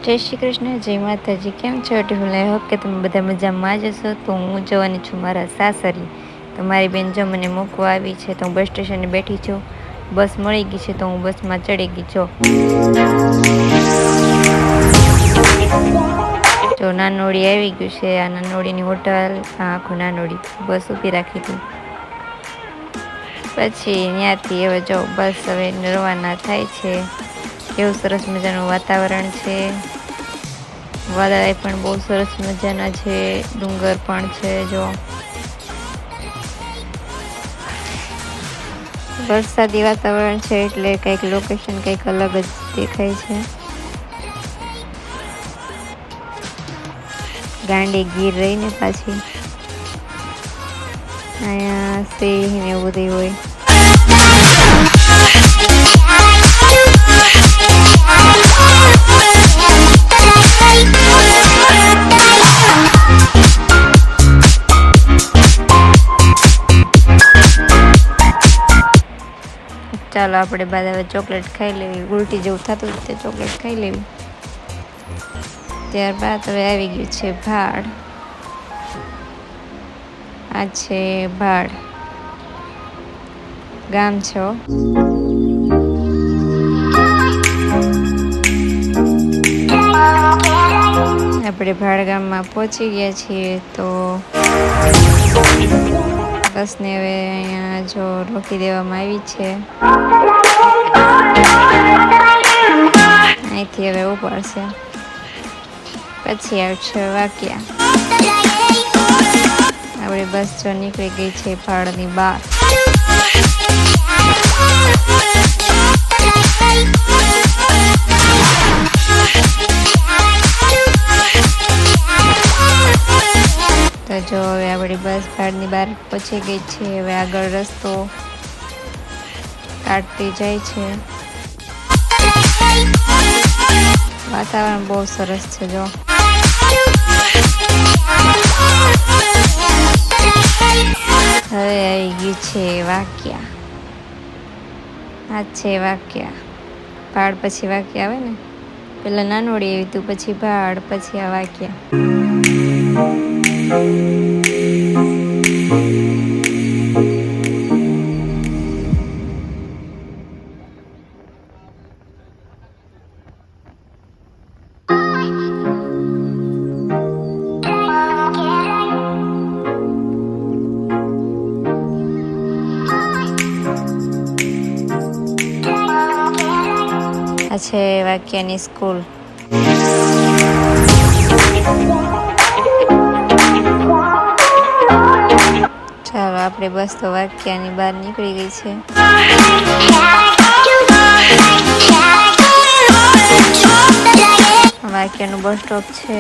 जय श्री कृष्ण, जय माताजी। केम छो टिफिन? आई होप કે તમે બધા મજામાં જ હશો। તો હું જવાની છું મારા સાસરી। તો મારી બેન જો મને મૂકવા આવી છે, તો હું બસ સ્ટેશને બેઠી છું। બસ મળી ગઈ છે તો હું બસમાં ચડી ગઈ છું। જો નાનોડી આવી ગયું છે, આ નાનોડીની હોટલ, આ આખું નાનોડી બસ ઊભી રાખી હતી। પછી ત્યાંથી હવે જો બસ હવે રવાના થાય છે। કેવું સરસ મજાનું વાતાવરણ છે, વાદળાઈ પણ બહુ સરસ મજાના છે, ડુંગર પણ છે। જો વરસાદી વાતાવરણ છે એટલે કંઈક લોકેશન કંઈક અલગ જ દેખાય છે। ગાંડી ગીર રહીને પાછી અહીંયા સિંહ ને એવું બધું હોય। ચાલો આપણે બાદ હવે ચોકલેટ ખાઈ લેવી। ઉલટી જેવું થતું તે ચોકલેટ ખાઈ લેવી। ત્યારબાદ હવે આવી ગયું છે ભાડ। આ છે ભાડ ગામ છે। આપણે ભાડ ગામમાં પહોંચી ગયા છીએ। તો બસને હવે અહીંયા જો રોકી દેવામાં આવી છે। અહીંથી હવે ઉપાડશે, પછી આવશે વાક્યા। આપણી બસ જો નીકળી ગઈ છે ભાડની બહાર। તો જો હવે આપણી બસ ભાડની બહાર પહોંચી ગઈ છે। હવે આગળ રસ્તો કાઢતી જાય છે। વાતાવરણ બહુ સરસ છે। જો હવે આવી ગયું છે વાક્યા। આ છે વાક્યા। ભાડ પછી વાક્યા આવે ને, પેલા નાનોડી આવી તું, પછી ભાડ, પછી આ વાક્યા। આ છે વાક્યાની સ્કૂલ। ચાલો આપણે બસ તો વાક્યાની બહાર નીકળી ગઈ છે। વાક્યાનું બસ સ્ટોપ છે।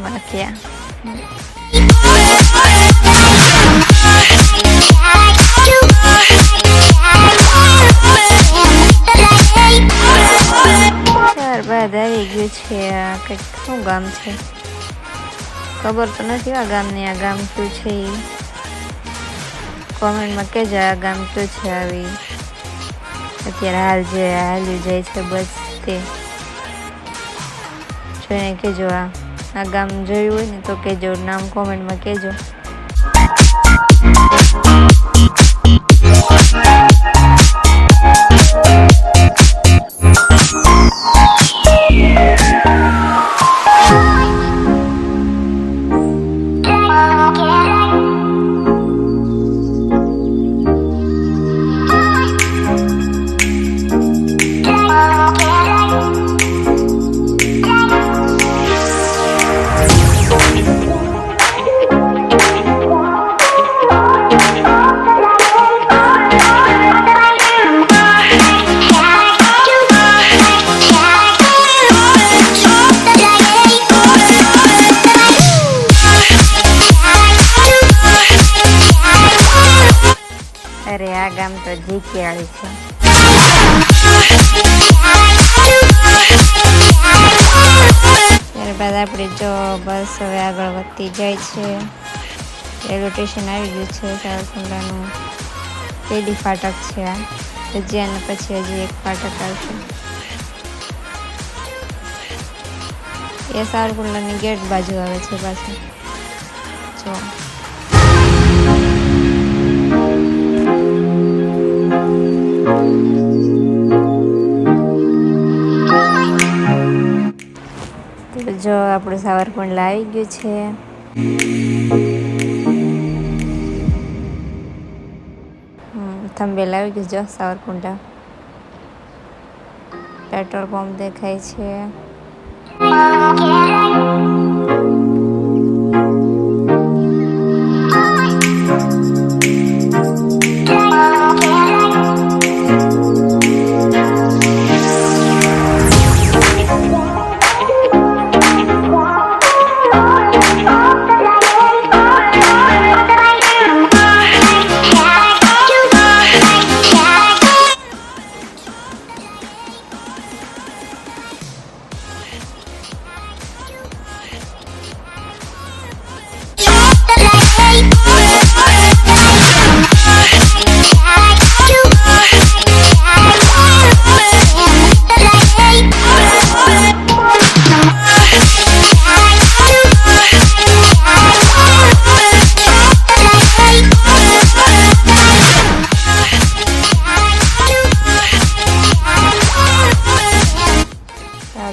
વાક્યા ત્યારબાદ આવી ગયું છે આ કંઈક શું ગામ છે ખબર તો નથી। આ ગામની, આ ગામ શું છે એ કોમેન્ટમાં કહેજો। આ ગામ શું છે? આવી અત્યારે હાલ જે હાલ્યું જાય છે બસ તે જોઈને કહેજો। આ ગામ જોયું હોય ને તો કહેજો, નામ કોમેન્ટમાં કહેજો। અરે આ ગામ તો જીકેવાળી છે। ત્યારબાદ આપણે જો બસ હવે આગળ વધતી જાય છે। રેલવે સ્ટેશન આવી ગયું છે। સાવરકુંડલાનું પેલી ફાટક છે આ। ભજીયાને પછી હજી એક ફાટક આવશે. એ સાવરકુંડલાની ગેટ બાજુ આવે છે પાછું. જો જો આપણું સાવરકુંડલા આવી ગયું છે. થંભેલ આવી ગયું. જો સાવરકુંડલા પેટ્રોલ પંપ દેખાય છે.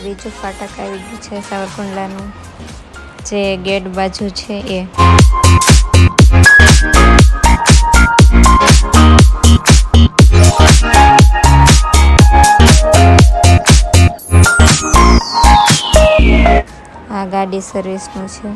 બીજું ફાટક આવી ગયું છે સાવરકુંડલાનું, જે ગેટ બાજુ છે એ. આ ગાડી સર્વિસનું છે.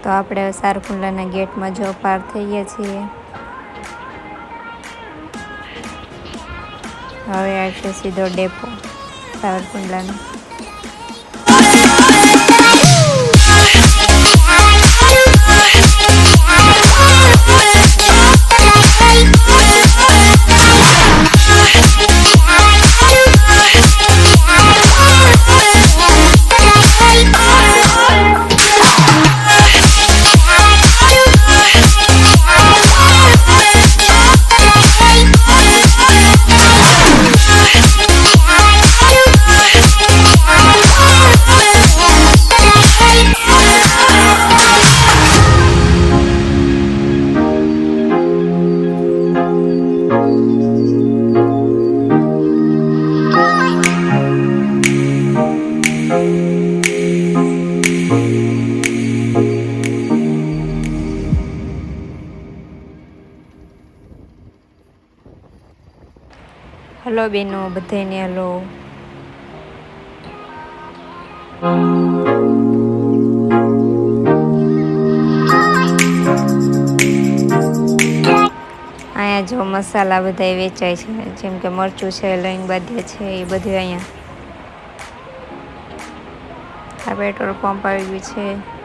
તો આપણે સાવરકુંડલાના ગેટમાં જો પાર થઈ ગયા છીએ. હવે આવશે સીધો ડેપો સાવરકુંડલાનો. હલો બેનો, બધાને હલો. અહીંયા જો મસાલા બધા વેચાય છે, જેમ કે મરચું છે, લવિંગ બાદિયા છે, એ બધું અહીંયા. આ પેટ્રોલ પંપ આવી ગયું છે.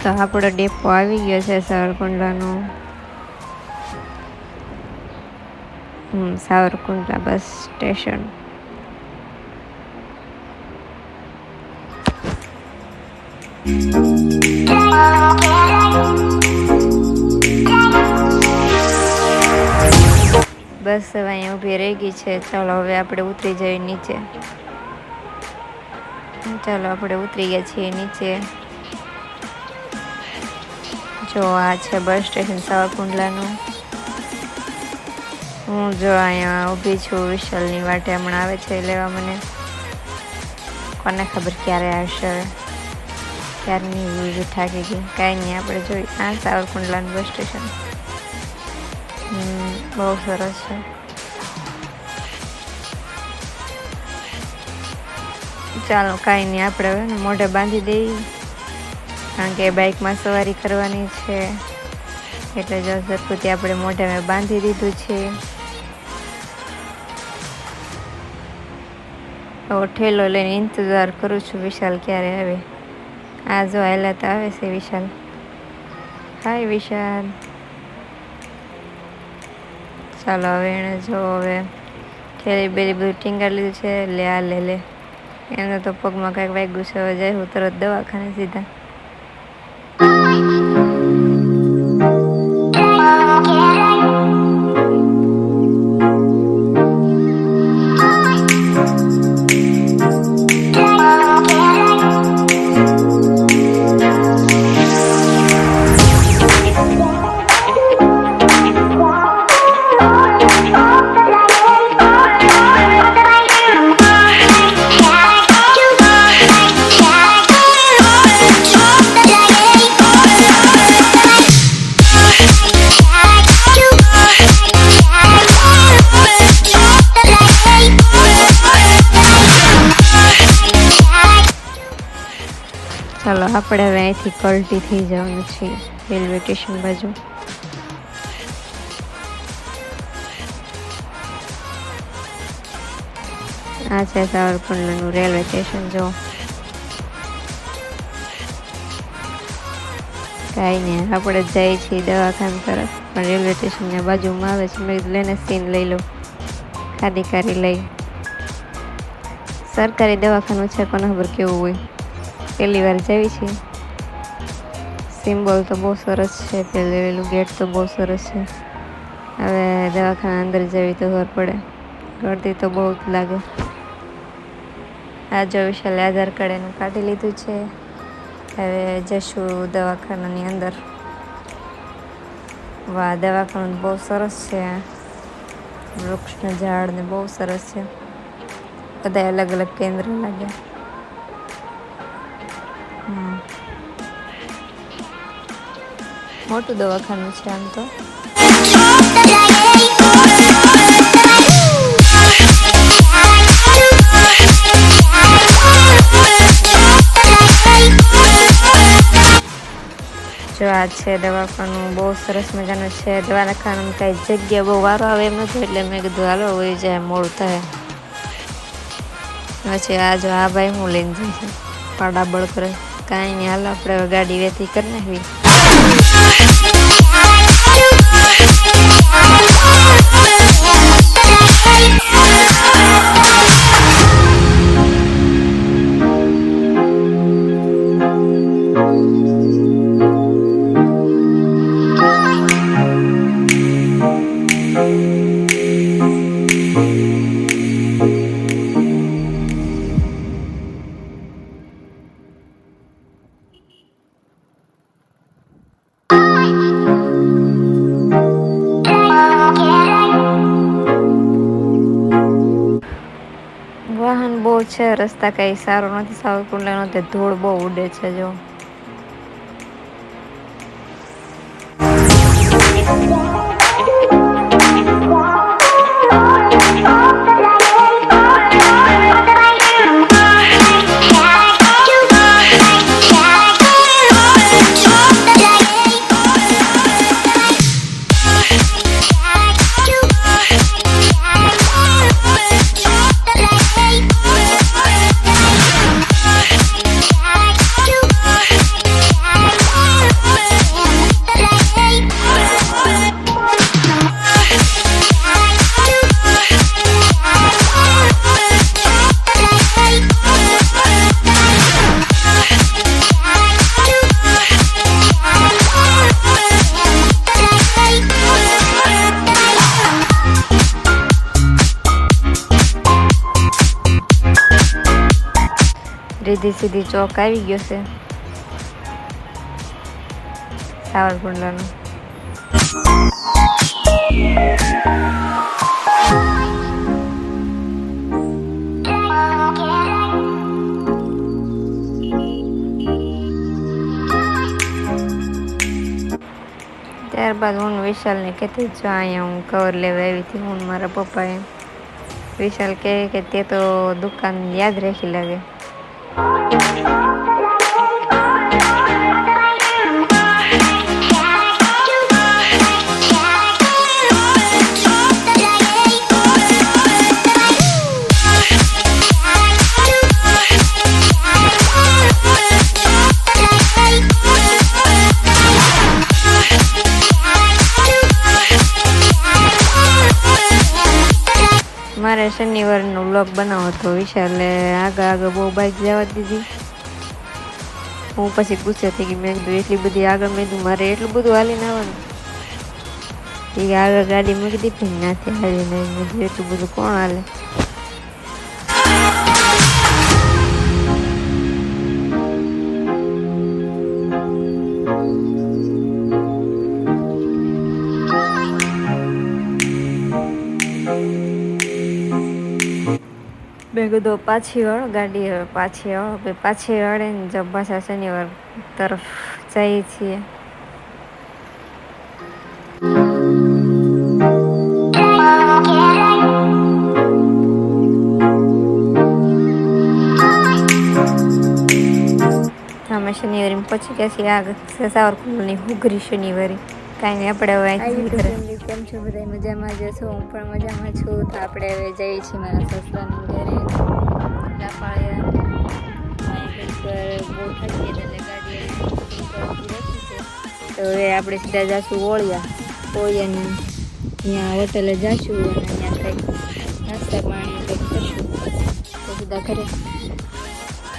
તો આપણો ડેપો આવી ગયો છે સાવરકુંડલાનો. Savarkundla bus station. બસ હવે અહીંયા ઊભી રહી ગઈ છે. ચાલો હવે આપણે ઉતરી જઈએ નીચે. ચાલો આપણે ઉતરી ગયા છીએ નીચે. જો આ છે બસ સ્ટેશન સાવરકુંડલાનું. હું જો અહીંયા ઊભી છું વિશાલની વાટે. હમણાં આવે છે લેવા મને. કોને ખબર ક્યારે આવશે. ક્યારની થાકી ગઈ. કાંઈ નહીં, આપણે જોઈ આ સાવરકુંડલાનું બસ સ્ટેશન. બહુ સરસ છે. ચાલો કાંઈ નહીં, આપણે હવે ને મોઢે બાંધી દઈએ, કારણ કે બાઇકમાં સવારી કરવાની છે. એટલે જો સરખુંથી આપણે મોઢે મેં બાંધી દીધું છે. હવે ઠેલો લઈને ઇંતજાર કરું છું વિશાલ ક્યારે આવે. આ જો હાલા તો આવે છે વિશાલ. હાય વિશાલ. ચાલો હવે એણે જો હવે ઠેલી બેલી બધું ટીંગાડી લીધું છે. લે આ લે એને તો પગમાં કાંઈક વાગ્યું છે. હવે જાય હું તરત દવાખાને સીધા. ચાલો આપણે હવે અહીંથી કલ્ટી થઈ જવાનું છે રેલવે સ્ટેશન બાજુ. આ છે સાવરકુંડલાનું રેલવે સ્ટેશન. જો કાંઈ નહીં, આપણે જઈએ છીએ દવાખાના તરફ, પણ રેલવે સ્ટેશનની બાજુમાં આવે છે. મેં લઈને સીન લઈ લો, ખાધી કારી લઈ. સરકારી દવાખાનું છે, કોને ખબર કેવું હોય. પહેલી વાર જવી છે. સિમ્બોલ તો બહુ સરસ છે. પેલું ગેટ તો બહુ સરસ છે. હવે દવાખાના અંદર જવી તો ખબર પડે. ગળદી તો બહુ જ લાગે. આ જો વિશાલે આધાર કાર્ડ એનું કાઢી લીધું છે. હવે જશું દવાખાનાની અંદર. વાહ, દવાખાનું બહુ સરસ છે. વૃક્ષના ઝાડ ને બહુ સરસ છે. બધા અલગ અલગ કેન્દ્ર લાગ્યા. મોટું દવાખાનું છે આમ તો. જો આ છે દવાખાનું, બહુ સરસ મજાનું છે. દવાખાનામાં કાંઈ જગ્યા બહુ વારો આવે એમ નથી, એટલે મેં કીધું હાલો વહી જાય, મોડું થાય. પછી આ જો આ ભાઈ હું લઈને જઈ છે પાડાબળ કરે. કાંઈ નહીં, હાલો આપણે ગાડી વેતી કરી નાખવી. વાહન બહુ છે, રસ્તા કઈ સારો નથી સાવરકુંડલાનો. તે ધૂળ બહુ ઉડે છે. જો રીધી સીધી ચોક આવી ગયો છે સાવરકુંડલાનો. ત્યારબાદ હું વિશાલને કહેતી જો અહીંયા હું કવર લેવા આવી હતી હું મારા પપ્પાએ. વિશાલ કહે કે તે તો દુકાન યાદ રાખી લાગે. મારે શનિવારનો વ્લોગ બનાવો હતો વિશાલે આગળ બહુ બાઇક જવા દીધી. હું પછી ગુસ્સે થઈ ગઈ. મેં કીધું એટલી બધી આગળ મેં કીધું મારે એટલું બધું હાલીને આવવાનું. એ આગળ ગાડી મૂકી દીધી નાથી હાલીને. મેં કીધું એટલું બધું કોણ હાલે. મેં કીધું પાછી વળો ગાડી હવે પાછી વળો. પાછી વળે ને જબ પાછા શનિવાર તરફ જઈએ છીએ. અમે શનિવારે પછી ગયા છીએ આગળ સાવરકુંડલાની હુગરી શનિવારે. કાંઈ નહીં આપણે હવે કેમ છો બધા મજામાં જશો? હું પણ મજામાં છું. તો આપણે હવે જઈએ છીએ મારા સસરાના ઘરે લાપાળિયા. બહુ થાકી એટલે ગાડી રાખી છે. તો હવે આપણે સીધા જઈશું ઓળિયાની ત્યાં હોટલે જઈશું અને ત્યાં કંઈક નાસ્તા પાણી કંઈક કરશું તો સીધા ઘરે.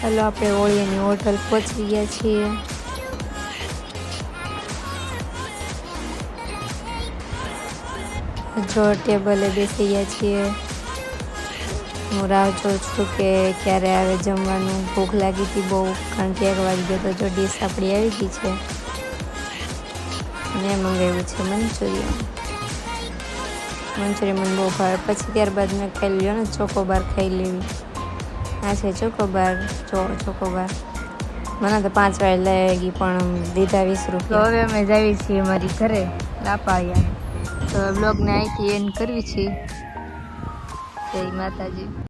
ચાલો આપણે ઓળિયાની હોટલ પહોંચી ગયા છીએ. જો ટેબલે બેસી ગયા છીએ. હું રાહ જોઉં છું કે ક્યારે આવે જમવાનું. ભૂખ લાગી હતી બહુ કારણ કે 1 વાગી ગયો. તો જો ડીશ આપણી આવી ગઈ છે. મેં મંગાવ્યું છે મંચુરિયન મને બહુ ભાવે. પછી ત્યારબાદ મેં ખાઈ લીધો ને ચોકોબાર ખાઈ લેવી. આ છે ચોકોબાર. ચોકોબાર મને તો 5 વાર લઈ ગઈ પણ દીધા 20 રૂપિયા. હવે અમે જઈએ છીએ મારી ઘરે લાપાળિયા. તો બ્લોગને અહીંથી એન્ડ કરવી છે. જય માતાજી.